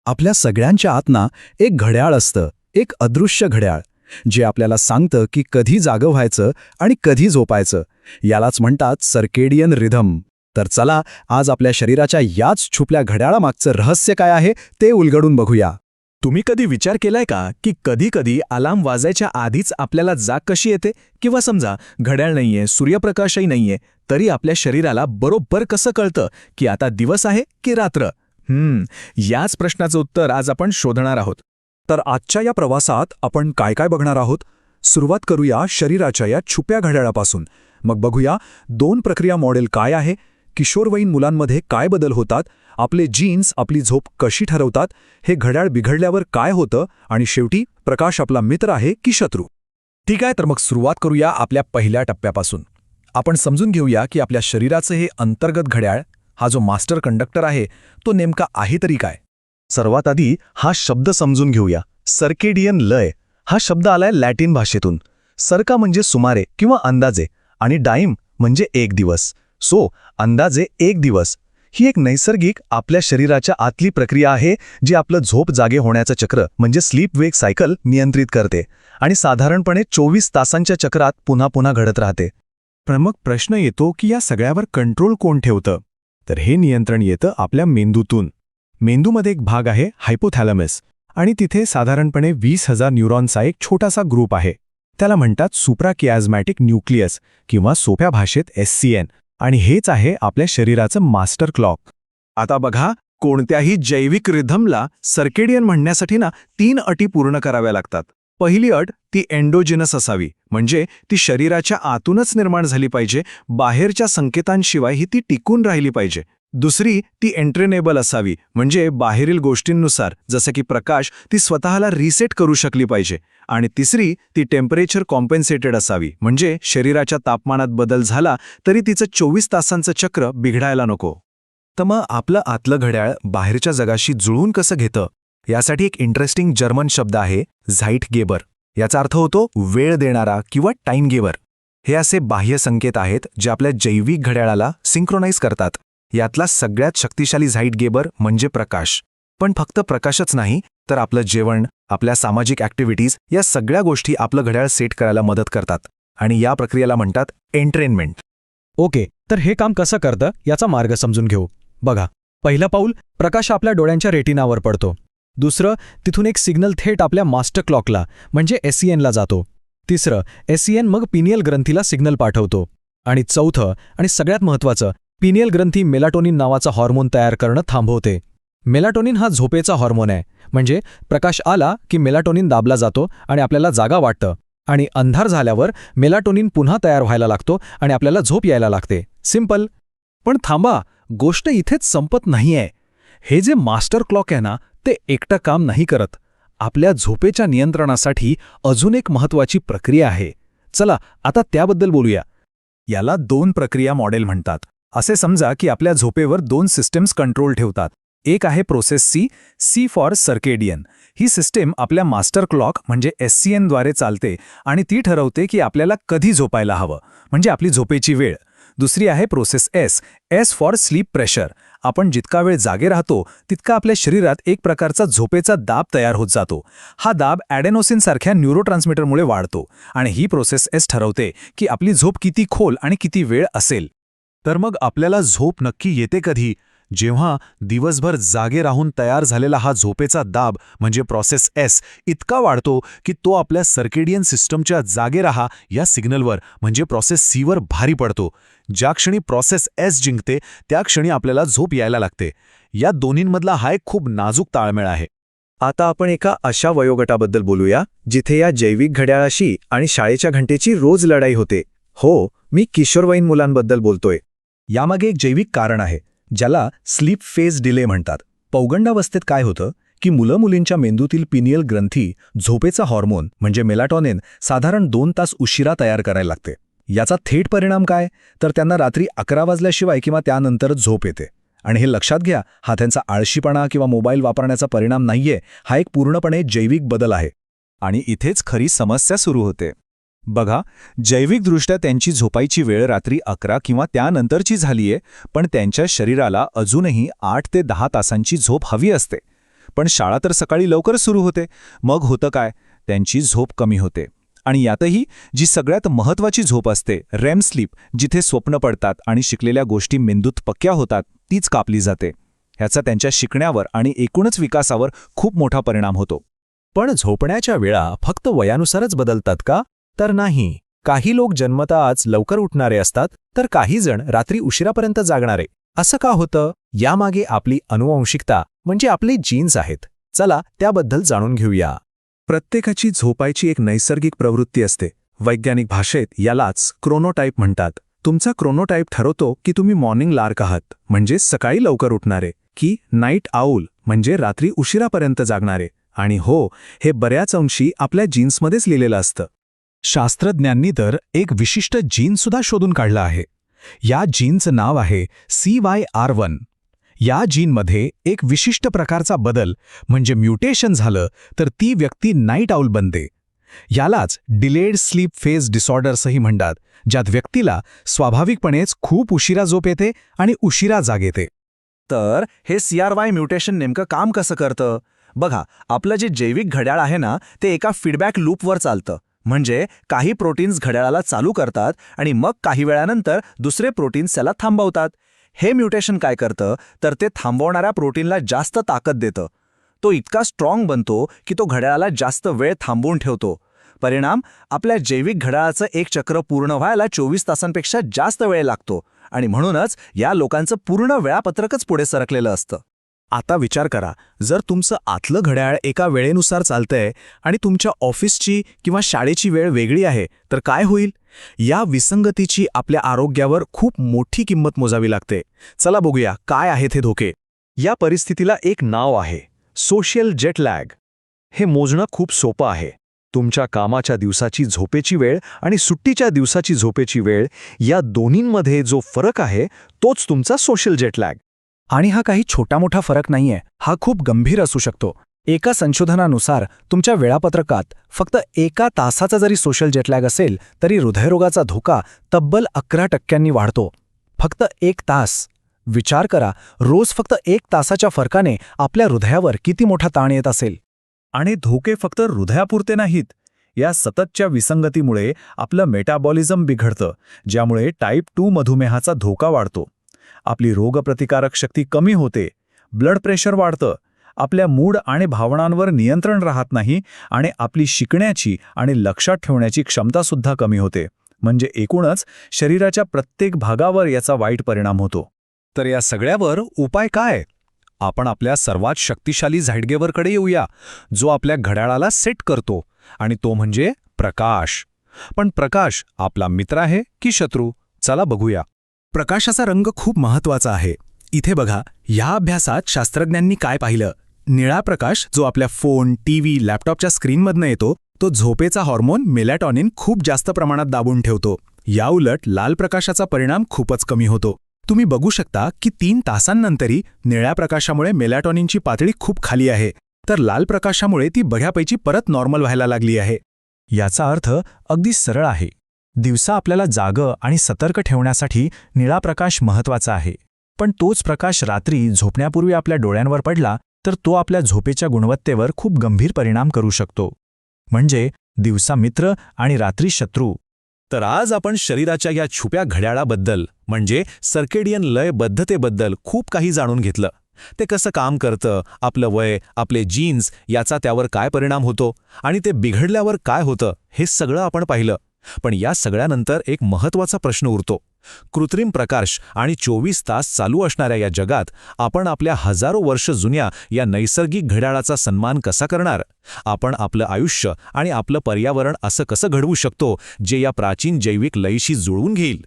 आपल्या सगळ्यांच्या आतना एक घड्याळ असतं, एक अदृश्य घड्याळ, जे आपल्याला सांगतं की कधी जागं व्हायचं आणि कधी झोपायचं. यालाच म्हणतात सर्केडियन रिधम. तर चला, आज आपल्या शरीराच्या याच छुपल्या घड्याळामागचं रहस्य काय आहे ते उलगडून बघूया. तुम्ही कधी विचार केलाय का की कधी-कधी अलार्म वाजायच्या आधीच आपल्याला जाग कशी येते? किंवा समजा घड्याळ नाहीये, सूर्यप्रकाशही नाहीये, तरी आपल्या शरीराला बरोबर कसं कळतं की आता दिवस आहे की रात्र? याच प्रश्नाचं उत्तर आज आपण शोधणार आहोत. तर आजच्या या प्रवासात आपण काय काय बघणार आहोत? सुरुवात करूया शरीराच्या या छुप्या घड्याळापासून. मग बघूया 2 प्रक्रिया मॉडेल काय आहे, किशोरवयीन मुलांमध्ये काय बदल होतात, आपले जीन्स आपली झोप कशी ठरवतात, हे घड्याळ बिघडल्यावर काय होतं, आणि शेवटी प्रकाश आपला मित्र आहे की शत्रू. ठीक आहे, तर मग सुरुवात करूया आपल्या पहिल्या टप्प्यापासून. आपण समजून घेऊया की आपल्या शरीराचं हे अंतर्गत घड्याळ, हा जो मास्टर कंडक्टर आहे, तो नेमका आहे तरी काय? सर्वात आधी हा शब्द समजून घेऊया. सर्केडियन लय हा शब्द आलाय लॅटिन भाषेतून. सर्का म्हणजे सुमारे किंवा अंदाजे, आणि डाईम म्हणजे एक दिवस. सो अंदाजे एक दिवस ही एक नैसर्गिक आपल्या शरीराच्या आतली प्रक्रिया आहे, जी आपलं झोप जागे होण्याचं चक्र म्हणजे स्लीप वेक सायकल नियंत्रित करते, आणि साधारणपणे 24 तासांच्या चक्रात पुन्हा पुन्हा घडत राहते. पण मग प्रश्न येतो की या सगळ्यावर कंट्रोल कोण ठेवतं? तर हे नियंत्रण येतं आपल्या मेंदूतून. मेंदूमध्ये एक भाग आहे हायपोथॅलॅमस, आणि तिथे साधारणपणे 20,000 न्यूरॉन्सचा एक छोटासा ग्रुप आहे. त्याला म्हणतात सुप्राकियाझमॅटिक न्यूक्लियस किंवा सोप्या भाषेत SCN, आणि हेच आहे आपल्या शरीराचं मास्टर क्लॉक. आता बघा, कोणत्याही जैविक रिधमला सर्केडियन म्हणण्यासाठी 3 अटी पूर्ण कराव्या लागतात. पहिली अट ती एंडोजिनस असावी, म्हणजे ती शरीराच्या आतूनच निर्माण झाली पाहिजे, बाहेरच्या संकेतांशिवाय ही ती टिकून राहिली पाहिजे. दुसरी ती एंट्रेनेबल असावी, म्हणजे बाहेरील गोष्टींनुसार जसं की प्रकाश ती स्वतःला रिसेट करू शकली पाहिजे. आणि तिसरी ती टेम्परेचर कॉम्पेन्सेटेड असावी, म्हणजे शरीराच्या तापमानात बदल झाला तरी तिचं 24 तासांचं चक्र बिघडायला नको. तर मग आपलं आतलं घड्याळ बाहेरच्या जगाशी जुळून कसं घेतं? यासाठी एक इंटरेस्टिंग जर्मन शब्द आहे झाइटगेबर. याचा अर्थ होतो वेळ देणारा किंवा टाइम गेबर. हे असे बाह्य संकेत आहेत जे आपल्या जैविक घड्याळाला सिंक्रोनाइज करतात. यातला सगळ्यात शक्तिशाली झाइटगेबर म्हणजे प्रकाश. पण फक्त प्रकाशच नाही, तर आपलं जेवण, आपल्या सामाजिक ॲक्टिव्हिटीज, या सगळ्या गोष्टी आपलं घड्याळ सेट करायला मदत करतात, आणि या प्रक्रियेला म्हणतात एंट्रेनमेंट. ओके, तर हे काम कसं करतं याचा मार्ग समजून घेऊ. बघा, पहिलं पाऊल, प्रकाश आपल्या डोळ्यांच्या रेटिनावर पडतो. दुसरं, तिथून एक सिग्नल थेट आपल्या मास्टर क्लॉकला म्हणजे SCNला जातो. तिसरं, SCN मग पिनियल ग्रंथीला सिग्नल पाठवतो. आणि चौथं आणि सगळ्यात महत्त्वाचं, पिनियल ग्रंथी मेलाटोनिन नावाचा हॉर्मोन तयार करणं थांबवते. मेलाटोनिन हा झोपेचा हॉर्मोन आहे, म्हणजे प्रकाश आला की मेलाटोनिन दाबला जातो आणि आपल्याला जागा वाटतं, आणि अंधार झाल्यावर मेलाटोनिन पुन्हा तयार व्हायला लागतो आणि आपल्याला झोप यायला लागते. सिंपल. पण थांबा, गोष्ट इथेच संपत नाहीये. हे जे मास्टर क्लॉक आहे ते एकटं काम नाही करत. आपल्या झोपेच्या नियंत्रणासाठी अजून एक महत्त्वाची प्रक्रिया आहे. चला आता त्याबद्दल बोलूया. याला 2 प्रक्रिया मॉडेल म्हणतात. असे समजा की आपल्या झोपेवर 2 सिस्टम्स कंट्रोल ठेवतात. एक आहे प्रोसेस सी फॉर सर्केडियन. ही सिस्टीम आपल्या मास्टर क्लॉक म्हणजे SCNद्वारे चालते, आणि ती ठरवते की आपल्याला कधी झोपायला हवं, म्हणजे आपली झोपेची वेळ. दुसरी आहे process S for sleep pressure. आपण जितका वेळ जागे राहतो तितका आपल्या शरीरात एक प्रकारचा झोपेचा दाब तयार होत जातो. हा दाब ॲडेनोसिनसारख्या न्यूरोट्रान्समीटरमुळे वाढतो, आणि ही प्रोसेस S ठरवते की आपली झोप किती खोल आणि किती वेळ असेल. तर मग आपल्याला झोप नक्की येते कधी? जेव्हा दिवसभर जागे राहून तयार झालेला हा झोपेचा दाब म्हणजे प्रोसेस S इतका वाढतो की तो आपल्या सर्केडियन सिस्टमच्या जागे राहा या सिग्नलवर म्हणजे प्रोसेस Cवर भारी पडतो. ज्या क्षणी प्रोसेस S जिंकते त्या क्षणी आपल्याला झोप यायला लागते. या दोन्हींमधला हा एक खूप नाजूक ताळमेळ आहे. आता आपण एका अशा वयोगटाबद्दल बोलूया जिथे या जैविक घड्याळाशी आणि शाळेच्या घंटेची रोज लढाई होते. हो, मी किशोरवयीन मुलांबद्दल बोलतोय. यामागे एक जैविक कारण आहे, ज्याला स्लीप फेज डिले म्हणतात. पौगंडावस्थेत काय होतं की मुलं-मुलींच्या मेंदूतील पिनियल ग्रंथी झोपेचा हॉर्मोन म्हणजे मेलाटोनिन साधारण 2 तास उशिरा तयार करायला लागते. याचा थेट परिणाम काय, तर त्यांना रात्री 11 वाजल्याशिवाय किंवा त्यानंतरच झोप येते. आणि हे लक्षात घ्या, हा त्यांचा आळशीपणा किंवा मोबाईल वापरण्याचा परिणाम नाहीये, हा एक पूर्णपणे जैविक बदल आहे. आणि इथेच खरी समस्या सुरू होते. बघा, जैविकदृष्ट्या त्यांची झोपायची वेळ रात्री 11 किंवा त्यानंतरची झालीये, पण त्यांच्या शरीराला अजूनही 8 ते 10 तासांची झोप हवी असते. पण शाळा तर सकाळी लवकर सुरू होते. मग होतं काय, त्यांची झोप कमी होते. आणि यातही जी सगळ्यात महत्त्वाची झोप असते, रेम स्लीप, जिथे स्वप्न पडतात आणि शिकलेल्या गोष्टी मेंदूत पक्क्या होतात, तीच कापली जाते. ह्याचा त्यांच्या शिकण्यावर आणि एकूणच विकासावर खूप मोठा परिणाम होतो. पण झोपण्याच्या वेळा फक्त वयानुसारच बदलतात का? तर नाही. काही लोक जन्मताच लवकर उठणारे असतात, तर काही जण रात्री उशिरापर्यंत जागणारे. असं का होतं? यामागे आपली अनुवंशिकता म्हणजे आपले जीन्स आहेत. चला त्याबद्दल जाणून घेऊया. प्रत्येकाची झोपायची एक नैसर्गिक प्रवृत्ती असते. वैज्ञानिक भाषेत यालाच क्रोनोटाईप म्हणतात. तुमचा क्रोनोटाईप ठरवतो की तुम्ही मॉर्निंग लार्क आहात, म्हणजे सकाळी लवकर उठणारे, की नाईट आऊल, म्हणजे रात्री उशिरापर्यंत जागणारे. आणि हो, हे बऱ्याच अंशी आपल्या जीन्समध्येच लिहिलेलं असतं. शास्त्रज्ञांनी तर एक विशिष्ट जीनसुद्धा शोधून काढलं आहे. या जीनचं नाव आहे CYR1. या जीनमध्ये एक विशिष्ट प्रकारचा बदल म्हणजे म्युटेशन झालं तर ती व्यक्ती नाईट आऊल बनते. यालाच डिलेड स्लीप फेज डिसऑर्डर्सही म्हणतात, ज्यात व्यक्तीला स्वाभाविकपणेच खूप उशिरा झोप येते आणि उशिरा जाग येते. तर हे CRY म्युटेशन नेमकं काम कसं करतं? बघा, आपलं जे जैविक घड्याळ आहे ना, ते एका फीडबॅक लूपवर चालतं. म्हणजे काही प्रोटीन्स घड्याळाला चालू करतात आणि मग काही वेळानंतर दुसरे प्रोटीन्स त्याला थांबवतात. हे म्युटेशन काय करतं, तर ते थांबवणाऱ्या प्रोटीनला जास्त ताकद देतं. तो इतका स्ट्रॉंग बनतो की तो घड्याळाला जास्त वेळ थांबवून ठेवतो. परिणाम, आपल्या जैविक घड्याळाचं एक चक्र पूर्ण व्हायला 24 तासांपेक्षा जास्त वेळ लागतो. आणि म्हणूनच या लोकांचं पूर्ण वेळापत्रकच पुढे सरकलेलं असतं. आता विचार करा, जर तुमचं आतलं घड्याळ एका वेळेनुसार चालतंय आणि तुमच्या ऑफिसची किंवा शाळेची वेळ वेगळी आहे, तर काय होईल? या विसंगतीची आपल्या आरोग्यावर खूप मोठी किंमत मोजावी लागते. चला बघूया काय आहेत हे धोके. या परिस्थितीला एक नाव आहे, सोशल जेट लॅग. हे मोजणं खूप सोपं आहे. तुमच्या कामाच्या दिवसाची झोपेची वेळ आणि सुट्टीच्या दिवसाची झोपेची वेळ या दोन्हींमध्ये जो फरक आहे, तोच तुमचा सोशल जेट लॅग. आणि हा काही छोटा मोठा फरक नाहीये, हा खूप गंभीर असू शकतो. एका संशोधनानुसार तुमच्या वेळापत्रकात फक्त 1 तासाचा जरी सोशल जेटलॅग असेल तरी हृदयरोगाचा धोका तब्बल 11% वाढतो. फक्त 1 तास. विचार करा, रोज फक्त 1 तासाच्या फरकाने आपल्या हृदयावर किती मोठा ताण येत असेल. आणि धोके फक्त हृदयापुरते नाहीत. या सततच्या विसंगतीमुळे आपलं मेटाबॉलिझम बिघडतं, ज्यामुळे टाईप 2 मधुमेहाचा धोका वाढतो. आपली रोगप्रतिकारक शक्ती कमी होते, ब्लड प्रेशर वाढतं, आपल्या मूड आणि भावनांवर नियंत्रण राहत नाही आणि आपली शिकण्याची आणि लक्षात ठेवण्याची क्षमतासुद्धा कमी होते. म्हणजे एकूणच शरीराच्या प्रत्येक भागावर याचा वाईट परिणाम होतो. तर या सगळ्यावर उपाय काय? आपण आपल्या सर्वात शक्तिशाली झाडगेवरकडे येऊया, जो आपल्या घड्याळाला सेट करतो, आणि तो म्हणजे प्रकाश. पण प्रकाश आपला मित्र आहे की शत्रू? चला बघूया. प्रकाशाचा रंग खूप महत्वाचा आहे. इथे बघा, या अभ्यासात शास्त्रज्ञांनी काय पाहिलं. निळा प्रकाश जो आपल्या फोन, टीव्ही, लॅपटॉपच्या स्क्रीनमधनं येतो, तो झोपेचा हॉर्मोन मेलॅटॉनिन खूप जास्त प्रमाणात दाबून ठेवतो. याउलट लाल प्रकाशाचा परिणाम खूपच कमी होतो. तुम्ही बघू शकता की 3 तासांनंतरही निळ्या प्रकाशामुळे मेलॅटॉनिनची पातळी खूप खाली आहे, तर लाल प्रकाशामुळे ती बऱ्यापैकी परत नॉर्मल व्हायला लागली आहे. याचा अर्थ अगदी सरळ आहे. दिवसा आपल्याला जागं आणि सतर्क ठेवण्यासाठी निळा प्रकाश महत्त्वाचा आहे. पण तोच प्रकाश रात्री झोपण्यापूर्वी आपल्या डोळ्यांवर पडला तर तो आपल्या झोपेच्या गुणवत्तेवर खूप गंभीर परिणाम करू शकतो. म्हणजे दिवसा मित्र आणि रात्री शत्रू. तर आज आपण शरीराच्या या छुप्या घड्याळाबद्दल म्हणजे सर्केडियन लयबद्धतेबद्दल खूप काही जाणून घेतलं. ते कसं काम करतं, आपलं वय, आपले जीन्स याचा त्यावर काय परिणाम होतो आणि ते बिघडल्यावर काय होतं, हे सगळं आपण पाहिलं. पण या सगळ्यानंतर एक महत्त्वाचा प्रश्न उरतो. कृत्रिम प्रकाश आणि 24 तास चालू असणाऱ्या या जगात आपण आपल्या हजारो वर्ष जुन्या या नैसर्गिक घड्याळाचा सन्मान कसा करणार? आपण आपलं आयुष्य आणि आपलं पर्यावरण असं कसं घडवू शकतो जे या प्राचीन जैविक लयीशी जुळवून घेईल?